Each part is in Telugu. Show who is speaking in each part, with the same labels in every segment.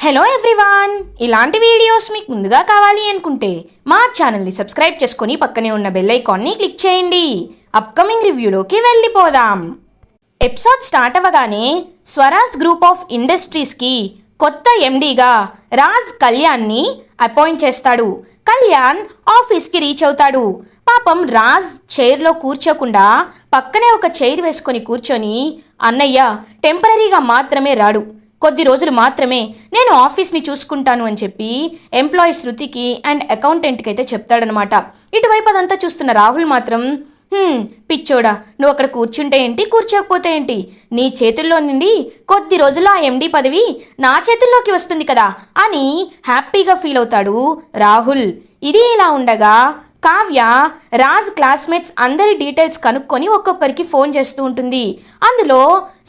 Speaker 1: హలో ఎవ్రీవాన్, ఇలాంటి వీడియోస్ మీకు ముందుగా కావాలి అనుకుంటే మా ఛానల్ని సబ్స్క్రైబ్ చేసుకొని పక్కనే ఉన్న బెల్ ఐకాన్ని క్లిక్ చేయండి. అప్కమింగ్ రివ్యూలోకి వెళ్ళిపోదాం. ఎపిసోడ్ స్టార్ట్ అవ్వగానే స్వరాజ్ గ్రూప్ ఆఫ్ ఇండస్ట్రీస్కి కొత్త ఎండీగా రాజ్ కళ్యాణ్ని అపాయింట్ చేస్తాడు. కళ్యాణ్ ఆఫీస్కి రీచ్ అవుతాడు. పాపం రాజ్ చైర్లో కూర్చోకుండా పక్కనే ఒక చైర్ వేసుకొని కూర్చొని, అన్నయ్య టెంపరీగా మాత్రమే రాడు, కొద్ది రోజులు మాత్రమే నేను ఆఫీస్ని చూసుకుంటాను అని చెప్పి ఎంప్లాయీ శృతికి అండ్ అకౌంటెంట్కి అయితే చెప్తాడనమాట. ఇటువైపు అదంతా చూస్తున్న రాహుల్ మాత్రం, పిచ్చోడా, నువ్వు అక్కడ కూర్చుంటే ఏంటి, కూర్చోకపోతే ఏంటి, నీ చేతుల్లో నుండి కొద్ది రోజుల్లో ఆ ఎండీ పదవి నా చేతుల్లోకి వస్తుంది కదా అని హ్యాపీగా ఫీల్ అవుతాడు రాహుల్. ఇది ఇలా ఉండగా కావ్య రాజ్ క్లాస్మేట్స్ అందరి డీటెయిల్స్ కనుక్కొని ఒక్కొక్కరికి ఫోన్ చేస్తూ ఉంటుంది. అందులో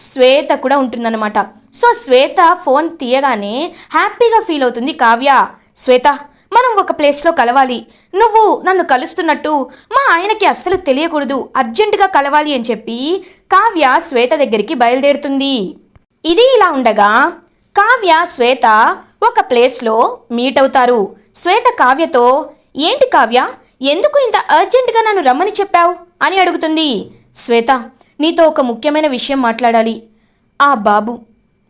Speaker 1: శ్వేత కూడా ఉంటుందన్నమాట. సో శ్వేత ఫోన్ తీయగానే హ్యాపీగా ఫీల్ అవుతుంది కావ్య. శ్వేత, మనం ఒక ప్లేస్లో కలవాలి, నువ్వు నన్ను కలుస్తున్నట్టు మా ఆయనకి అస్సలు తెలియకూడదు, అర్జెంటుగా కలవాలి అని చెప్పి కావ్య శ్వేత దగ్గరికి బయలుదేరుతుంది. ఇది ఇలా ఉండగా కావ్య శ్వేత ఒక ప్లేస్లో మీట్ అవుతారు. శ్వేత కావ్యతో, ఏంటి కావ్య, ఎందుకు ఇంత అర్జెంటుగా నన్ను రమ్మని చెప్పావు అని అడుగుతుంది. శ్వేత, నీతో ఒక ముఖ్యమైన విషయం మాట్లాడాలి. ఆ బాబు,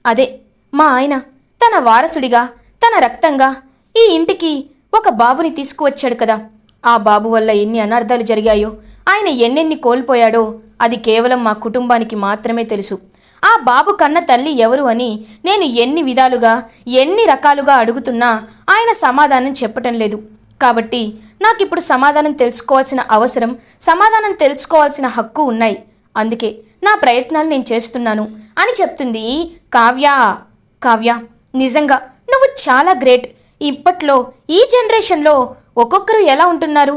Speaker 1: అదే మా ఆయన, తన వారసుడిగా, తన రక్తంగా ఈ ఇంటికి ఒక బాబుని తీసుకువచ్చాడు కదా. ఆ బాబు వల్ల ఎన్ని అనర్థాలు జరిగాయో, ఆయన ఎన్నెన్ని కోల్పోయాడో అది కేవలం మా కుటుంబానికి మాత్రమే తెలుసు. ఆ బాబు కన్న తల్లి ఎవరు అని నేను ఎన్ని విధాలుగా, ఎన్ని రకాలుగా అడుగుతున్నా ఆయన సమాధానం చెప్పటం లేదు. కాబట్టి నాకిప్పుడు సమాధానం తెలుసుకోవాల్సిన అవసరం, సమాధానం తెలుసుకోవాల్సిన హక్కు ఉన్నాయి. అందుకే నా ప్రయత్నాలు నేను చేస్తున్నాను అని చెప్తుంది కావ్య. కావ్య, నిజంగా నువ్వు చాలా గ్రేట్. ఇప్పట్లో ఈ జనరేషన్లో ఒక్కొక్కరు ఎలా ఉంటున్నారు,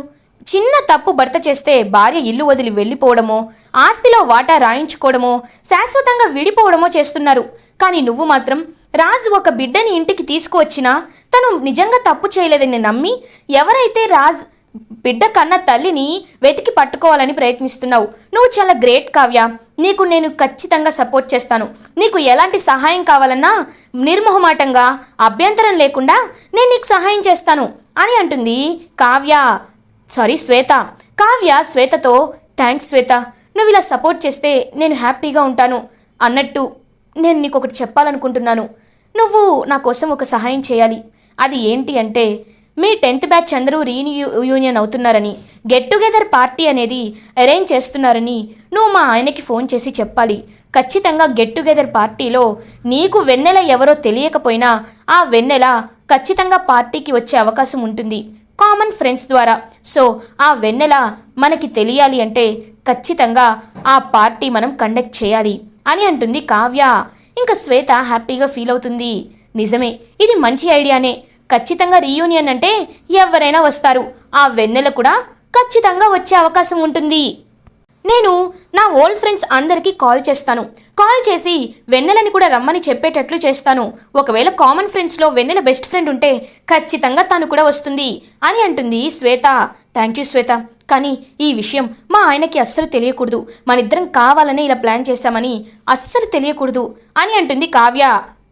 Speaker 1: చిన్న తప్పు భర్త చేస్తే భార్య ఇల్లు వదిలి వెళ్ళిపోవడమో, ఆస్తిలో వాటా రాయించుకోవడమో, శాశ్వతంగా విడిపోవడమో చేస్తున్నారు. కానీ నువ్వు మాత్రం రాజు ఒక బిడ్డని ఇంటికి తీసుకువచ్చినా తను నిజంగా తప్పు చేయలేదని నమ్మి ఎవరైతే రాజ్ బిడ్డ కన్న తల్లిని వెతికి పట్టుకోవాలని ప్రయత్నిస్తున్నావు. నువ్వు చాలా గ్రేట్ కావ్య. నీకు నేను ఖచ్చితంగా సపోర్ట్ చేస్తాను. నీకు ఎలాంటి సహాయం కావాలన్నా నిర్మోహమాటంగా, అభ్యంతరం లేకుండా నేను నీకు సహాయం చేస్తాను అని అంటుంది కావ్య. శ్వేత. కావ్య శ్వేతతో, థ్యాంక్స్ శ్వేత, నువ్వు ఇలా సపోర్ట్ చేస్తే నేను హ్యాపీగా ఉంటాను. అన్నట్టు నేను నీకు ఒకటి చెప్పాలనుకుంటున్నాను. నువ్వు నా కోసం ఒక సహాయం చేయాలి. అది ఏంటి అంటే, మీ 10th బ్యాచ్ అందరూ రీయూనియన్ అవుతున్నారని, గెట్ టుగెదర్ పార్టీ అనేది అరేంజ్ చేస్తున్నారని నువ్వు మా ఆయనకి ఫోన్ చేసి చెప్పాలి. ఖచ్చితంగా గెట్ టుగెదర్ పార్టీలో నీకు వెన్నెల ఎవరో తెలియకపోయినా ఆ వెన్నెల ఖచ్చితంగా పార్టీకి వచ్చే అవకాశం ఉంటుంది, కామన్ ఫ్రెండ్స్ ద్వారా. సో ఆ వెన్నెల మనకి తెలియాలి అంటే ఖచ్చితంగా ఆ పార్టీ మనం కండక్ట్ చేయాలి అని అంటుంది కావ్య. ఇంకా శ్వేత హ్యాపీగా ఫీల్ అవుతుంది. నిజమే, ఇది మంచి ఐడియానే. ఖచ్చితంగా రీయూనియన్ అంటే ఎవరైనా వస్తారు, ఆ వెన్నెల కూడా ఖచ్చితంగా వచ్చే అవకాశం ఉంటుంది. నేను నా ఓల్డ్ ఫ్రెండ్స్ అందరికీ కాల్ చేస్తాను. కాల్ చేసి వెన్నెలని కూడా రమ్మని చెప్పేటట్లు చేస్తాను. ఒకవేళ కామన్ ఫ్రెండ్స్లో వెన్నెల బెస్ట్ ఫ్రెండ్ ఉంటే ఖచ్చితంగా తను కూడా వస్తుంది అని అంటుంది శ్వేత. థ్యాంక్ యూ శ్వేత, కానీ ఈ విషయం మా ఆయనకి అస్సలు తెలియకూడదు. మనిద్దరం కావాలనే ఇలా ప్లాన్ చేశామని అస్సలు తెలియకూడదు అని అంటుంది కావ్య.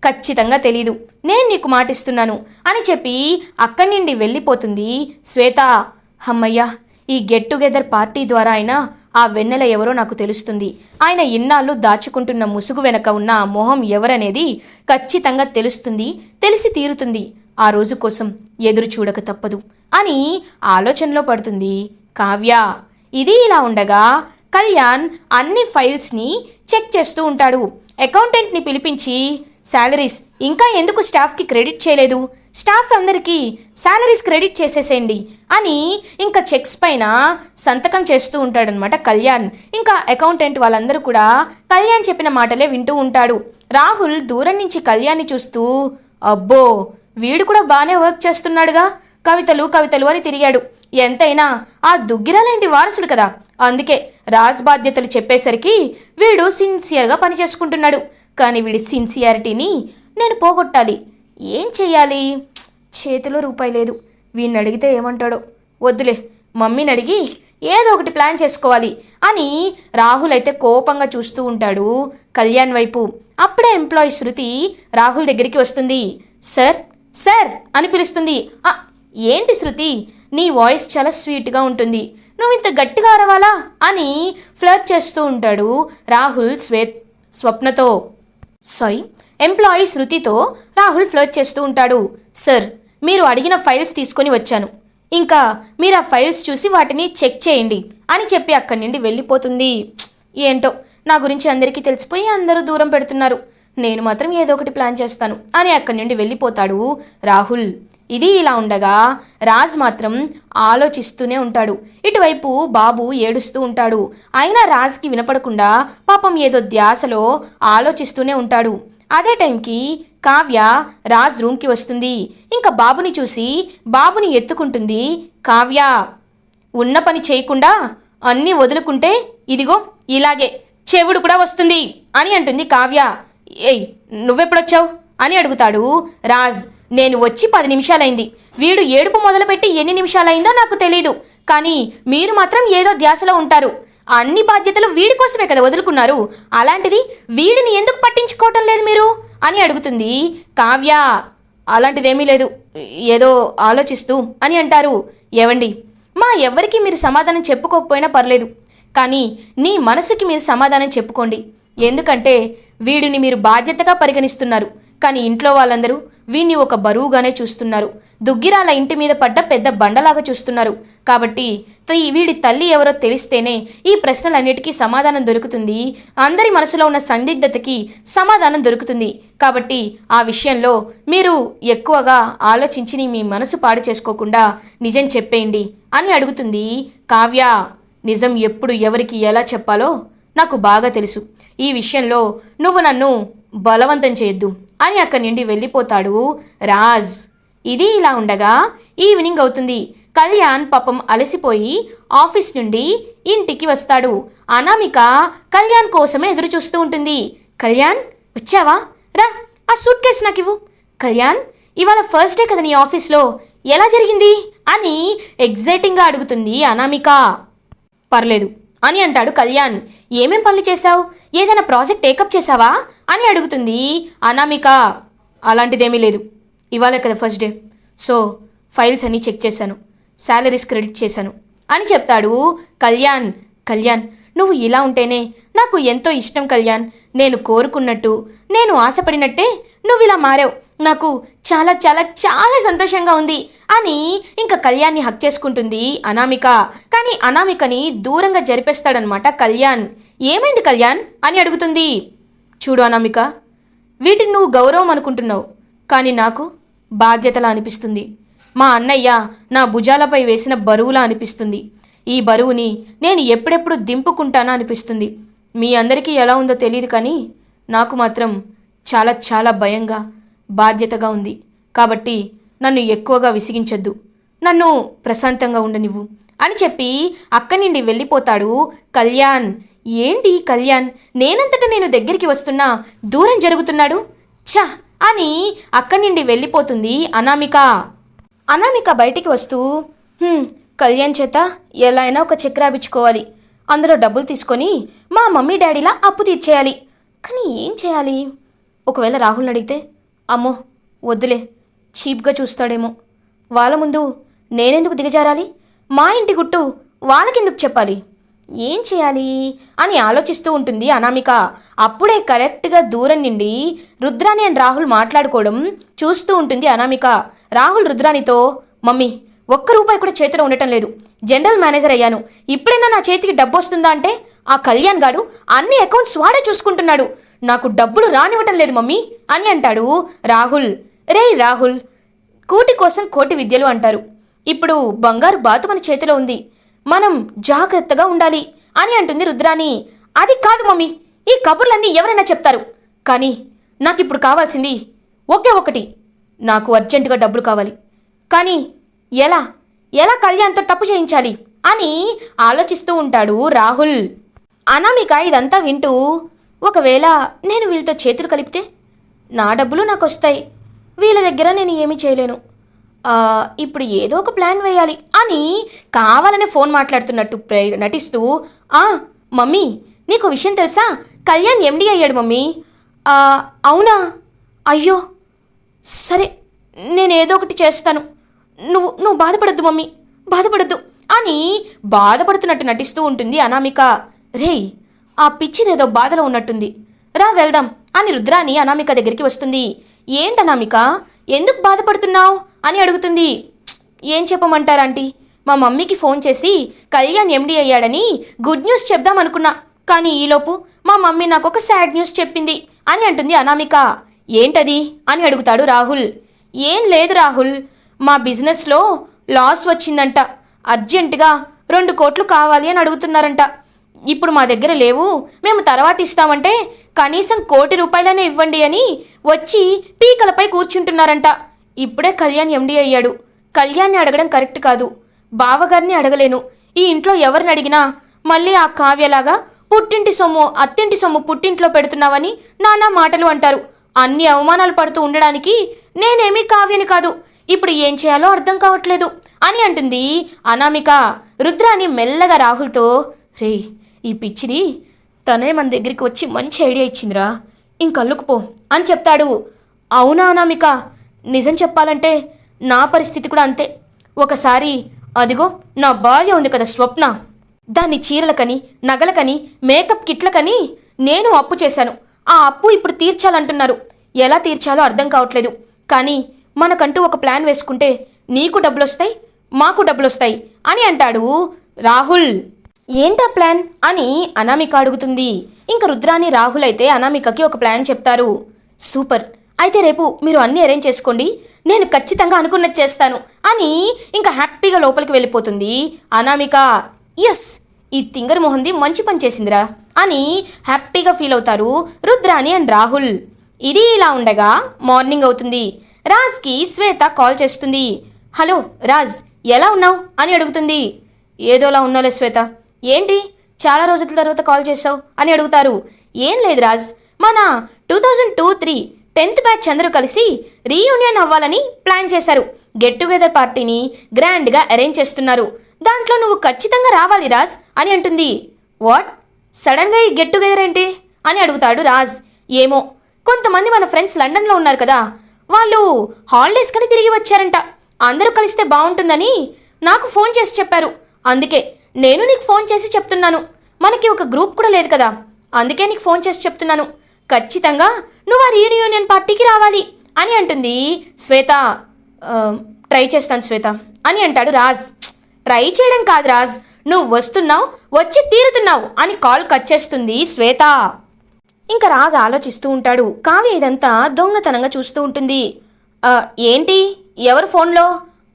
Speaker 1: ఖచ్చితంగా తెలీదు, నేను నీకు మాటిస్తున్నాను అని చెప్పి అక్కడి నుండి వెళ్ళిపోతుంది శ్వేత. అమ్మయ్యా, ఈ గెట్ టుగెదర్ పార్టీ ద్వారా అయినా ఆ వెన్నెల ఎవరో నాకు తెలుస్తుంది. ఆయన ఇన్నాళ్ళు దాచుకుంటున్న ముసుగు వెనక ఉన్న మొహం ఎవరనేది ఖచ్చితంగా తెలుస్తుంది, తెలిసి తీరుతుంది. ఆ రోజు కోసం ఎదురు చూడక తప్పదు అని ఆలోచనలో పడుతుంది కావ్య. ఇది ఇలా ఉండగా కళ్యాణ్ అన్ని ఫైల్స్ని చెక్ చేస్తూ ఉంటాడు. అకౌంటెంట్ని పిలిపించి, శాలరీస్ ఇంకా ఎందుకు స్టాఫ్కి క్రెడిట్ చేయలేదు, స్టాఫ్ అందరికీ శాలరీస్ క్రెడిట్ చేసేసేయండి అని ఇంకా చెక్స్ పైన సంతకం చేస్తూ ఉంటాడనమాట కళ్యాణ్. ఇంకా అకౌంటెంట్ వాళ్ళందరూ కూడా కళ్యాణ్ చెప్పిన మాటలే వింటూ ఉంటాడు. రాహుల్ దూరం నుంచి కళ్యాణ్ని చూస్తూ, అబ్బో వీడు కూడా బాగానే వర్క్ చేస్తున్నాడుగా, కవితలు కవితలు అని తిరిగాడు. ఎంతైనా ఆ దుగ్గిరాలేంటి వారసుడు కదా, అందుకే రాజ్ బాధ్యతలు చెప్పేసరికి వీడు సిన్సియర్గా పనిచేసుకుంటున్నాడు. కానీ వీడి సిన్సియారిటీని నేను పోగొట్టాలి. ఏం చెయ్యాలి? చేతిలో రూపాయి లేదు. వీడిని అడిగితే ఏమంటాడో, వద్దులే, మమ్మీని అడిగి ఏదో ఒకటి ప్లాన్ చేసుకోవాలి అని రాహుల్ అయితే కోపంగా చూస్తూ ఉంటాడు కళ్యాణ్ వైపు. అప్పుడే ఎంప్లాయీ శృతి రాహుల్ దగ్గరికి వస్తుంది. సార్ సార్ అని పిలుస్తుంది. ఏంటి శృతి, నీ వాయిస్ చాలా స్వీట్గా ఉంటుంది, నువ్వు ఇంత గట్టిగా అరవాలా అని ఫ్లర్ట్ చేస్తూ ఉంటాడు రాహుల్ స్వప్నతో. ఎంప్లాయీ శృతితో రాహుల్ ఫ్లర్ట్ చేస్తూ ఉంటాడు. సార్, మీరు అడిగిన ఫైల్స్ తీసుకొని వచ్చాను, ఇంకా మీరు ఆ ఫైల్స్ చూసి వాటిని చెక్ చేయండి అని చెప్పి అక్కడి నుండి వెళ్ళిపోతుంది. ఏంటో నా గురించి అందరికీ తెలిసిపోయి అందరూ దూరం పెడుతున్నారు, నేను మాత్రం ఏదో ఒకటి ప్లాన్ చేస్తాను అని అక్కడి నుండి వెళ్ళిపోతాడు రాహుల్. ఇది ఇలా ఉండగా రాజ్ మాత్రం ఆలోచిస్తూనే ఉంటాడు. ఇటువైపు బాబు ఏడుస్తూ ఉంటాడు. అయినా రాజ్కి వినపడకుండా పాపం ఏదో ధ్యాసలో ఆలోచిస్తూనే ఉంటాడు. అదే టైంకి కావ్య రాజ్ రూమ్కి వస్తుంది. ఇంకా బాబుని చూసి బాబుని ఎత్తుకుంటుంది కావ్య. ఉన్న పని చేయకుండా అన్నీ వదులుకుంటే ఇదిగో ఇలాగే చెవుడు కూడా వస్తుంది అని అంటుంది కావ్య. ఏయ్, నువ్వెప్పుడొచ్చావు అని అడుగుతాడు రాజ్. నేను వచ్చి 10 నిమిషాలైంది, వీడు ఏడుపు మొదలుపెట్టి ఎన్ని నిమిషాలైందో నాకు తెలీదు, కానీ మీరు మాత్రం ఏదో ధ్యాసలో ఉంటారు. అన్ని బాధ్యతలు వీడి కోసమే కదా వదులుకున్నారు, అలాంటిది వీడిని ఎందుకు పట్టించుకోవటం లేదు మీరు అని అడుగుతుంది కావ్య. అలాంటిదేమీ లేదు, ఏదో ఆలోచిస్తూ అని అంటారు. ఏవండి, మా ఎవ్వరికి మీరు సమాధానం చెప్పుకోకపోయినా పర్లేదు, కానీ నీ మనసుకి మీరు సమాధానం చెప్పుకోండి. ఎందుకంటే వీడిని మీరు బాధ్యతగా పరిగణిస్తున్నారు, కానీ ఇంట్లో వాళ్ళందరూ వీడిని ఒక బరువుగానే చూస్తున్నారు, దుగ్గిరాల ఇంటి మీద పడ్డ పెద్ద బండలాగా చూస్తున్నారు. కాబట్టి వీడి తల్లి ఎవరో తెలిస్తేనే ఈ ప్రశ్నలన్నిటికీ సమాధానం దొరుకుతుంది, అందరి మనసులో ఉన్న సందిగ్ధతకి సమాధానం దొరుకుతుంది. కాబట్టి ఆ విషయంలో మీరు ఎక్కువగా ఆలోచించి మీ మనసు పాడు చేసుకోకుండా నిజం చెప్పేయండి అని అడుగుతుంది కావ్య. నిజం ఎప్పుడు ఎవరికి ఎలా చెప్పాలో నాకు బాగా తెలుసు, ఈ విషయంలో నువ్వు నన్ను బలవంతం చేయొద్దు అని అక్కడి నుండి వెళ్ళిపోతాడు రాజ్. ఇది ఇలా ఉండగా ఈవినింగ్ అవుతుంది. కళ్యాణ్ పాపం అలసిపోయి ఆఫీస్ నుండి ఇంటికి వస్తాడు. అనామిక కళ్యాణ్ కోసమే ఎదురు చూస్తూ ఉంటుంది. కళ్యాణ్, వచ్చావా? రా, ఆ సూట్ కేసు నాకు ఇవ్వు. కళ్యాణ్, ఇవాళ ఫస్ట్ డే కదా నీ ఆఫీస్లో, ఎలా జరిగింది అని ఎగ్జైటింగ్గా అడుగుతుంది అనామిక. పర్లేదు అని అంటాడు కళ్యాణ్. ఏమేం పనులు చేశావు, ఏదైనా ప్రాజెక్ట్ టేకప్ చేశావా అని అడుగుతుంది అనామిక. అలాంటిదేమీ లేదు, ఇవాళ కదా ఫస్ట్ డే, సో ఫైల్స్ అన్నీ చెక్ చేశాను, శాలరీస్ క్రెడిట్ చేశాను అని చెప్తాడు కళ్యాణ్. కళ్యాణ్, నువ్వు ఇలా ఉంటేనే నాకు ఎంతో ఇష్టం కళ్యాణ్, నేను కోరుకున్నట్టు, నేను ఆశపడినట్టే నువ్వు ఇలా మారావు, నాకు చాలా చాలా చాలా సంతోషంగా ఉంది అని ఇంకా కళ్యాణ్ని హక్ చేసుకుంటుంది అనామిక. కానీ అనామికని దూరంగా జరిపేస్తాడనమాట కళ్యాణ్. ఏమైంది కళ్యాణ్ అని అడుగుతుంది. చూడు అనామిక, వీటిని నువ్వు గౌరవం అనుకుంటున్నావు, కానీ నాకు బాధ్యతలా అనిపిస్తుంది. మా అన్నయ్య నా భుజాలపై వేసిన బరువులా అనిపిస్తుంది. ఈ బరువుని నేను ఎప్పుడెప్పుడు దింపుకుంటానా అనిపిస్తుంది. మీ అందరికీ ఎలా ఉందో తెలియదు, కానీ నాకు మాత్రం చాలా చాలా భయంగా బాధ్యతగా ఉంది. కాబట్టి నన్ను ఎక్కువగా విసిగించొద్దు, నన్ను ప్రశాంతంగా ఉండనివ్వు అని చెప్పి అక్కడి నుండి వెళ్ళిపోతాడు కళ్యాణ్. ఏంటి కళ్యాణ్, నేనంతటా నేను దగ్గరికి వస్తున్నా దూరం జరుగుతున్నాడు, ఛా అని అక్కడి నుండి వెళ్ళిపోతుంది అనామిక. అనామిక బయటికి వస్తూ కళ్యాణ్ చేత ఎలా అయినా ఒక చెక్ రాయించుకోవాలి, అందులో డబ్బులు తీసుకొని మా మమ్మీ డాడీలా అప్పు తీర్చేయాలి. కానీ ఏం చేయాలి? ఒకవేళ రాహుల్ని అడిగితే, అమ్మో వద్దులే, చీప్గా చూస్తాడేమో, వాళ్ళ ముందు నేనెందుకు దిగజారాలి, మా ఇంటి గుట్టు వాళ్ళకెందుకు చెప్పాలి, ఏం చేయాలి అని ఆలోచిస్తూ ఉంటుంది అనామిక. అప్పుడే కరెక్ట్గా దూరం నుండి రుద్రాని అండ్ రాహుల్ మాట్లాడుకోవడం చూస్తూ ఉంటుంది అనామిక. రాహుల్ రుద్రానితో, మమ్మీ ₹1 కూడా చేతిలో ఉండటం లేదు, జనరల్ మేనేజర్ అయ్యాను, ఇప్పుడైనా నా చేతికి డబ్బు వస్తుందా అంటే ఆ కళ్యాణ్ గాడు అన్ని అకౌంట్స్ వాడే చూసుకుంటున్నాడు, నాకు డబ్బులు రానివ్వటం లేదు మమ్మీ అని అంటాడు రాహుల్. రే రాహుల్, కూటి కోసం కోటి విద్యలు అంటారు, ఇప్పుడు బంగారు బాతు మన చేతిలో ఉంది, మనం జాగ్రత్తగా ఉండాలి అని అంటుంది రుద్రాని. అది కాదు మమ్మీ, ఈ కబుర్లన్నీ ఎవరైనా చెప్తారు, కానీ నాకు ఇప్పుడు కావాల్సింది ఒకే ఒకటి, నాకు అర్జెంటుగా డబ్బులు కావాలి, కానీ ఎలా ఎలా కళ్యాణ్తో తప్పు చేయించాలి అని ఆలోచిస్తూ ఉంటాడు రాహుల్. అనామిక ఇదంతా వింటూ, ఒకవేళ నేను వీళ్ళతో చేతులు కలిపితే నా డబ్బులు నాకు వస్తాయి, వీళ్ళ దగ్గర నేను ఏమీ చేయలేను, ఇప్పుడు ఏదో ఒక ప్లాన్ వేయాలి అని కావాలనే ఫోన్ మాట్లాడుతున్నట్టు నటిస్తూ, మమ్మీ నీకు విషయం తెలుసా, కళ్యాణ్ MD అయ్యాడు మమ్మీ. అవునా? అయ్యో సరే, నేనేదో ఒకటి చేస్తాను. నువ్వు బాధపడద్దు మమ్మీ, బాధపడద్దు అని బాధపడుతున్నట్టు నటిస్తూ ఉంటుంది అనామిక. రేయ్, ఆ పిచ్చిదేదో బాధలో ఉన్నట్టుంది, రా వెళ్దాం అని రుద్రాని అనామిక దగ్గరికి వస్తుంది. ఏంటనామిక, ఎందుకు బాధపడుతున్నావు అని అడుగుతుంది. ఏం చెప్పమంటారంటీ, మా మమ్మీకి ఫోన్ చేసి కళ్యాణ్ ఎండి అయ్యాడని గుడ్ న్యూస్ చెప్దామనుకున్నా, కానీ ఈలోపు మా మమ్మీ నాకు ఒక సాడ్ న్యూస్ చెప్పింది అని అంటుంది అనామిక. ఏంటది అని అడుగుతాడు రాహుల్. ఏం లేదు రాహుల్, మా బిజినెస్లో లాస్ వచ్చిందంట, అర్జెంటుగా 2 కోట్లు కావాలి అని అడుగుతున్నారంట. ఇప్పుడు మా దగ్గర లేవు, మేము తర్వాత ఇస్తామంటే కనీసం 1 కోటి రూపాయలనే ఇవ్వండి అని వచ్చి పీకలపై కూర్చుంటున్నారంట. ఇప్పుడే కళ్యాణ్ ఎండి అయ్యాడు, కళ్యాణ్ని అడగడం కరెక్ట్ కాదు, బావగారిని అడగలేను. ఈ ఇంట్లో ఎవరిని అడిగినా మళ్ళీ ఆ కావ్యలాగా పుట్టింటి సొమ్ము అత్తింటి సొమ్ము పుట్టింట్లో పెడుతున్నావని నానా మాటలు అంటారు. అన్ని అవమానాలు పడుతూ ఉండడానికి నేనేమీ కావ్యని కాదు, ఇప్పుడు ఏం చేయాలో అర్థం కావట్లేదు అని అంటుంది అనామిక. రుద్రాని మెల్లగా రాహుల్తో, రే, ఈ పిచ్చిది తనే మన దగ్గరికి వచ్చి మంచి ఐడియా ఇచ్చిందిరా, ఇంకల్లుకుపో అని చెప్తాడు. అవునా అనామిక, నిజం చెప్పాలంటే నా పరిస్థితి కూడా అంతే. ఒకసారి అదిగో నా భార్య ఉంది కదా స్వప్న, దాన్ని చీరలకని నగలకని మేకప్ కిట్లకని నేను అప్పు చేశాను. ఆ అప్పు ఇప్పుడు తీర్చాలంటున్నారు, ఎలా తీర్చాలో అర్థం కావట్లేదు. కానీ మనకంటూ ఒక ప్లాన్ వేసుకుంటే నీకు డబ్బులొస్తాయి, మాకు డబ్బులొస్తాయి అని అంటాడు రాహుల్. ఏంటా ప్లాన్ అని అనామిక అడుగుతుంది. ఇంక రుద్రాని రాహుల్ అయితే అనామికకి ఒక ప్లాన్ చెప్తారు. సూపర్, అయితే రేపు మీరు అన్నీ అరేంజ్ చేసుకోండి, నేను ఖచ్చితంగా అనుకున్నది చేస్తాను అని ఇంకా హ్యాపీగా లోపలికి వెళ్ళిపోతుంది అనామిక. ఎస్, ఈ తింగర్ మొహంది మంచి పని చేసిందిరా అని హ్యాపీగా ఫీల్ అవుతారు రుద్రాని అండ్ రాహుల్. ఇది ఇలా ఉండగా మార్నింగ్ అవుతుంది. రాజ్కి శ్వేత కాల్ చేస్తుంది. హలో రాజ్, ఎలా ఉన్నావు అని అడుగుతుంది. ఏదోలా ఉన్నాలే శ్వేత, ఏంటి చాలా రోజుల తర్వాత కాల్ చేసావు అని అడుగుతారు. ఏం లేదు రాజ్, మన 2002-03 10th బ్యాచ్ అందరూ కలిసి రీయూనియన్ అవ్వాలని ప్లాన్ చేశారు. గెట్ టుగెదర్ పార్టీని గ్రాండ్గా అరేంజ్ చేస్తున్నారు, దాంట్లో నువ్వు ఖచ్చితంగా రావాలి రాజ్ అని అంటుంది. వాట్, సడన్గా ఈ గెట్ టుగెదర్ ఏంటి అని అడుగుతాడు రాజ్. ఏమో, కొంతమంది మన ఫ్రెండ్స్ లండన్లో ఉన్నారు కదా, వాళ్ళు హాలిడేస్ కని తిరిగి వచ్చారంట, అందరూ కలిస్తే బాగుంటుందని నాకు ఫోన్ చేసి చెప్పారు. అందుకే నేను నీకు ఫోన్ చేసి చెప్తున్నాను. మనకి ఒక గ్రూప్ కూడా లేదు కదా, అందుకే నీకు ఫోన్ చేసి చెప్తున్నాను. ఖచ్చితంగా నువ్వు ఆ రీయూనియన్ పార్టీకి రావాలి అని అంటుంది శ్వేత. ట్రై చేస్తాను శ్వేత అని అంటాడు రాజ్. ట్రై చేయడం కాదు రాజ్, నువ్వు వస్తున్నావు, వచ్చి తీరుతున్నావు అని కాల్ కట్ చేస్తుంది శ్వేత. ఇంకా రాజ్ ఆలోచిస్తూ ఉంటాడు. కావ్య ఇదంతా దొంగతనంగా చూస్తూ ఉంటుంది. ఏంటి, ఎవరు ఫోన్లో,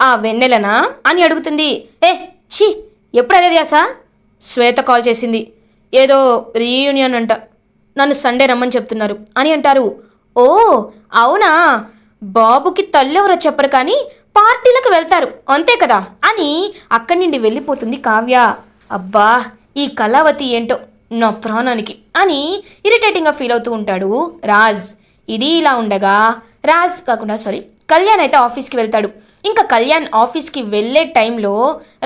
Speaker 1: ఆ వెన్నెలనా అని అడుగుతుంది. ఛీ, ఎప్పుడు అదే ధ్యాసా? శ్వేత కాల్ చేసింది, ఏదో రీయూనియన్ అంట, నన్ను సండే రమ్మని చెప్తున్నారు అని అంటారు. ఓ అవునా, బాబుకి తల్లెవరో చెప్పరు కానీ పార్టీలకు వెళ్తారు అంతే కదా అని అక్కడి నుండి వెళ్ళిపోతుంది కావ్య. అబ్బా, ఈ కళావతి ఏంటో నా ప్రాణానికి అని ఇరిటేటింగ్గా ఫీల్ అవుతూ ఉంటాడు రాజ్. ఇది ఇలా ఉండగా కళ్యాణ్ అయితే ఆఫీస్కి వెళ్తాడు. ఇంకా కళ్యాణ్ ఆఫీస్కి వెళ్ళే టైంలో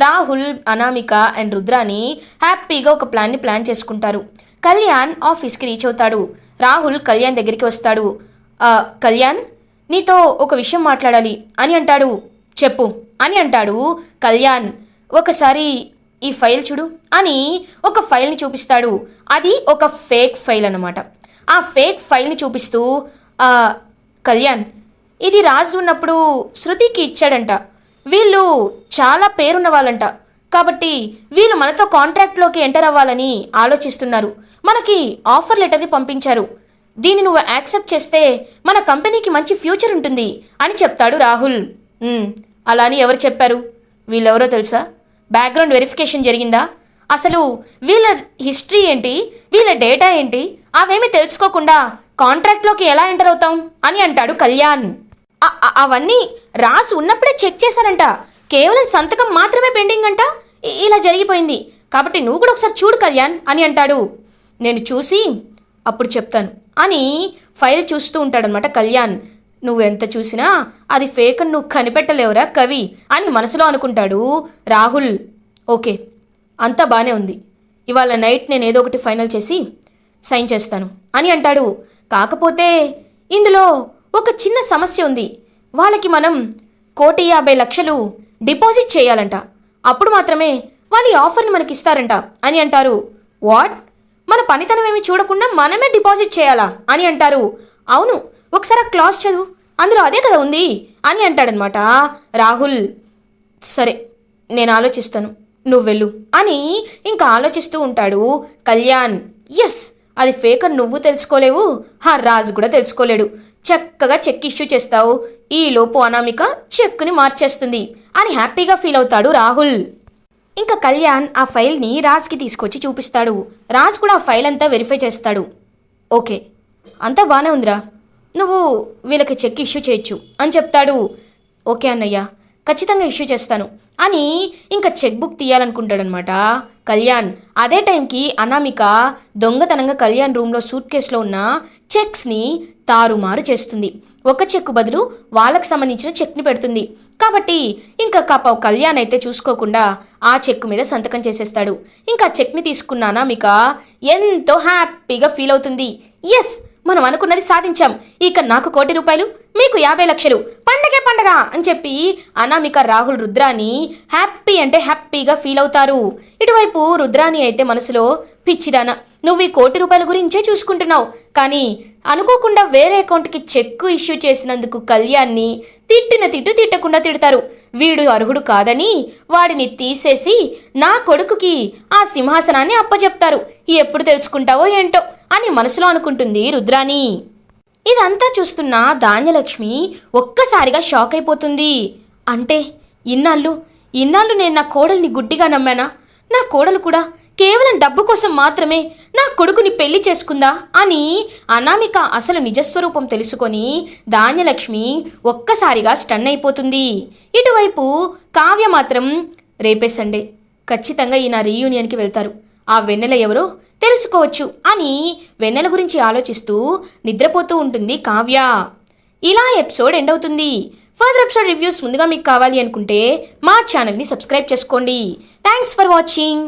Speaker 1: రాహుల్, అనామిక అండ్ రుద్రాని హ్యాపీగా ఒక ప్లాన్ చేసుకుంటారు. కళ్యాణ్ ఆఫీస్కి రీచ్ అవుతాడు. రాహుల్ కళ్యాణ్ దగ్గరికి వస్తాడు. కళ్యాణ్, నీతో ఒక విషయం మాట్లాడాలి అని అంటాడు. చెప్పు అని అంటాడు కళ్యాణ్. ఒకసారి ఈ ఫైల్ చూడు అని ఒక ఫైల్ని చూపిస్తాడు. అది ఒక ఫేక్ ఫైల్ అన్నమాట. ఆ ఫేక్ ఫైల్ని చూపిస్తూ, కళ్యాణ్, ఇది రాజు ఉన్నప్పుడు శృతికి ఇచ్చాడంట, వీళ్ళు చాలా పేరున్న వాళ్ళంట, కాబట్టి వీళ్ళు మనతో కాంట్రాక్ట్లోకి ఎంటర్ అవ్వాలని ఆలోచిస్తున్నారు, మనకి ఆఫర్ లెటర్ని పంపించారు, దీన్ని నువ్వు యాక్సెప్ట్ చేస్తే మన కంపెనీకి మంచి ఫ్యూచర్ ఉంటుంది అని చెప్తాడు రాహుల్. అలా అని ఎవరు చెప్పారు? వీళ్ళెవరో తెలుసా? బ్యాక్గ్రౌండ్ వెరిఫికేషన్ జరిగిందా? అసలు వీళ్ళ హిస్టరీ ఏంటి, వీళ్ళ డేటా ఏంటి, అవేమీ తెలుసుకోకుండా కాంట్రాక్ట్లోకి ఎలా ఎంటర్ అవుతాం అని అంటాడు కళ్యాణ్. అవన్నీ రాసి ఉన్నప్పుడే చెక్ చేశారంట, కేవలం సంతకం మాత్రమే పెండింగ్ అంట, ఇలా జరిగిపోయింది, కాబట్టి నువ్వు కూడా ఒకసారి చూడు కళ్యాణ్ అని అంటాడు. నేను చూసి అప్పుడు చెప్తాను అని ఫైల్ చూస్తూ ఉంటాడనమాట కళ్యాణ్. నువ్వెంత చూసినా అది ఫేక్ అని నువ్వు కనిపెట్టలేవురా కవి అని మనసులో అనుకుంటాడు రాహుల్. ఓకే, అంతా బాగానే ఉంది, ఇవాళ నైట్ నేను ఏదో ఒకటి ఫైనల్ చేసి సైన్ చేస్తాను అని అంటాడు. కాకపోతే ఇందులో ఒక చిన్న సమస్య ఉంది. వాళ్ళకి మనం 1,50,00,000 డిపాజిట్ చేయాలంట. అప్పుడు మాత్రమే వాళ్ళు ఈ ఆఫర్ని మనకి ఇస్తారంట అని అంటారు. వాట్? మన పనితనం ఏమి చూడకుండా మనమే డిపాజిట్ చేయాలా అని అంటారు. అవును, ఒకసారి ఆ క్లాస్ చదువు, అందులో అదే కదా ఉంది అని అంటాడనమాట రాహుల్. సరే, నేను ఆలోచిస్తాను, నువ్వు వెళ్ళు అని ఇంకా ఆలోచిస్తూ ఉంటాడు కళ్యాణ్. ఎస్, అది ఫేక్ అని నువ్వు తెలుసుకోలేవు, ఆ రాజు కూడా తెలుసుకోలేడు. చక్కగా చెక్ ఇష్యూ చేస్తావు, ఈలోపు అనామిక చెక్కుని మార్చేస్తుంది అని హ్యాపీగా ఫీల్ అవుతాడు రాహుల్. ఇంకా కళ్యాణ్ ఆ ఫైల్ని రాజ్కి తీసుకొచ్చి చూపిస్తాడు. రాజ్ కూడా ఆ ఫైల్ అంతా వెరిఫై చేస్తాడు. ఓకే, అంతా బాగానే ఉందిరా, నువ్వు వీళ్ళకి చెక్ ఇష్యూ చేయొచ్చు అని చెప్తాడు. ఓకే అన్నయ్య, ఖచ్చితంగా ఇష్యూ చేస్తాను అని ఇంకా చెక్ బుక్ తీయాలనుకుంటాడనమాట కళ్యాణ్. అదే టైంకి అనామిక దొంగతనంగా కళ్యాణ్ రూమ్లో సూట్ కేసులో ఉన్న చెక్స్ని తారుమారు చేస్తుంది. ఒక చెక్కు బదులు వాళ్ళకి సంబంధించిన చెక్ని పెడుతుంది. కాబట్టి ఇంకా కళ్యాణ్ అయితే చూసుకోకుండా ఆ చెక్కు మీద సంతకం చేసేస్తాడు. ఇంకా చెక్ని తీసుకున్న అనామిక ఎంతో హ్యాపీగా ఫీల్ అవుతుంది. ఎస్, మనం అనుకున్నది సాధించాం, ఇక నాకు 1,00,00,000 రూపాయలు, మీకు 50,00,000, పండగే పండగ అని చెప్పి అనామిక రాహుల్ రుద్రాని హ్యాపీ అంటే హ్యాపీగా ఫీల్ అవుతారు. ఇటువైపు రుద్రాని అయితే మనసులో, పిచ్చిదానా, నువ్వు ఈ 1,00,00,000 రూపాయల గురించే చూసుకుంటున్నావు, కానీ అనుకోకుండా వేరే అకౌంట్కి చెక్కు ఇష్యూ చేసినందుకు కళ్యాణ్ని తిట్టిన తిట్టకుండా తిడతారు. వీడు అర్హుడు కాదని వాడిని తీసేసి నా కొడుకుకి ఆ సింహాసనాన్ని అప్పచెప్తారు. ఎప్పుడు తెలుసుకుంటావో ఏంటో అని మనసులో అనుకుంటుంది రుద్రాని. ఇదంతా చూస్తున్న ధాన్యలక్ష్మి ఒక్కసారిగా షాక్ అయిపోతుంది. అంటే ఇన్నాళ్ళు నేను నా కోడల్ని గుడ్డిగా నమ్మానా? నా కోడలు కూడా కేవలం డబ్బు కోసం మాత్రమే నా కొడుకుని పెళ్లి చేసుకుందా అని అనామిక అసలు నిజస్వరూపం తెలుసుకొని ధాన్యలక్ష్మి ఒక్కసారిగా స్టన్ అయిపోతుంది. ఇటువైపు కావ్య మాత్రం రేపే సండే, ఖచ్చితంగా ఈ నా రీయూనియన్కి వెళ్తారు, ఆ వెన్నెల ఎవరో తెలుసుకోవచ్చు అని వెన్నెల గురించి ఆలోచిస్తూ నిద్రపోతూ ఉంటుంది కావ్య. ఇలా ఎపిసోడ్ ఎండ్ అవుతుంది. ఫర్దర్ ఎపిసోడ్ రివ్యూస్ ముందుగా మీకు కావాలి అనుకుంటే మా ఛానల్ని సబ్స్క్రైబ్ చేసుకోండి. Thanks for watching.